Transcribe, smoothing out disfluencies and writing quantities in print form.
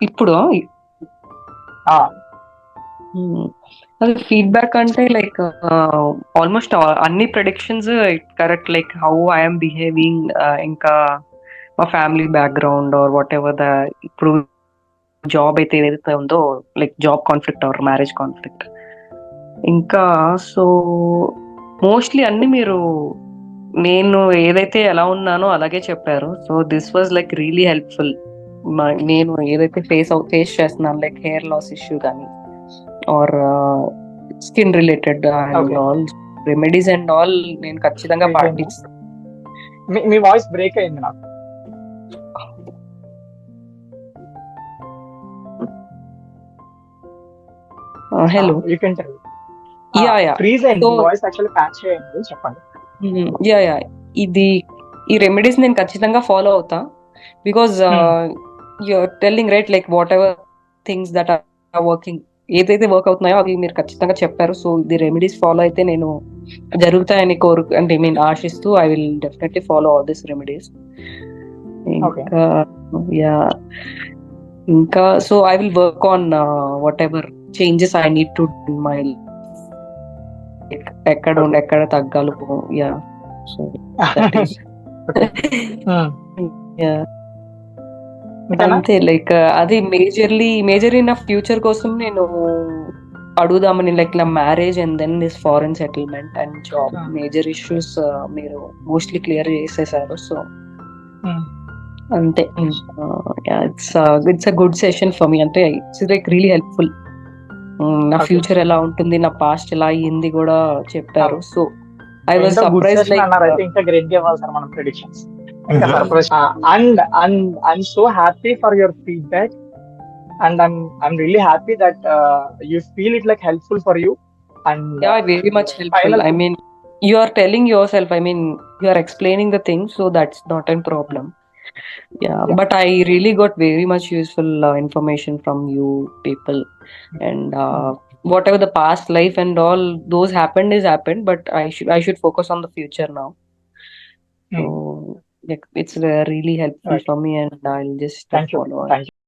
ఇప్పుడు అది ఫీడ్బ్యాక్ అంటే లైక్ ఆల్మోస్ట్ అన్ని predictions correct, like how I'm behaving, ఇంకా మా family background or what ever the ఇప్పుడు జాబ్ అయితే ఏదైతే ఉందో, like job conflict or marriage conflict, ఇంకా సో మోస్ట్లీ అన్ని మీరు నేను ఏదైతే ఎలా ఉన్నానో అలాగే చెప్పారు. So this was like really helpful. నేను ఏదైతే ఫేస్ చేస్తున్నాను, లైక్ హెయిర్ లాస్ ఇష్యూ కానీ are skin related and all remedies and all నేను ఖచ్చితంగా పాటిస్తాను. మీ వాయిస్ బ్రేక్ అయింది నాకు. Hello, you can tell. Yeah yeah freeze అయింది వాయిస్, యాక్చువల్లీ ప్యాచ్ చేయండి, చెప్పండి. యా యా ఈ రెమెడీస్ నేను ఖచ్చితంగా ఫాలో అవుతా, because you're telling right, like whatever things that are working, ఏదైతే వర్క్ అవుతున్నాయో అవి మీరు ఖచ్చితంగా చెప్పారు. సో ది రెమెడీస్ ఫాలో అయితే నేను జరుగుతాయని అంటే మీన్ ఆశిస్తూ I will definitely follow all this remedies. ఇంకా so I will work on whatever changes I need to my ఎక్కడ తగ్గాలి. యా సో దట్ ఈస్ అంతే, లైక్ అది మేజర్లీ నా ఫ్యూచర్ కోసం నేను అడుగుదామని, లైక్ నా marriage and then this foreign settlement and job major issues మీరు మోస్ట్లీ క్లియర్ చేసేసారు. సో అంతే, it's a good session for me. అంటే ఇట్స్ లైక్ రియలీ హెల్ప్ఫుల్. నా ఫ్యూచర్ ఎలా ఉంటుంది, నా పాస్ట్ ఎలా అయ్యింది కూడా చెప్పారు. So I was surprised, like ఇంకా గ్రేట్ గా ఇవ్వాలి సార్ మనం ప్రెడిక్షన్స్. ఇంకా surprise. And I'm so happy for your feedback, and I'm really happy that you feel it like helpful for you. And yeah, very much helpful. I mean, you are telling yourself, I mean, you are explaining the thing, so that's not a problem. Yeah, but I really got very much useful information from you people, and whatever the past life and all those happened is happened, but I should focus on the future now. So it's really helpful for me, and I'll just follow. Thank you.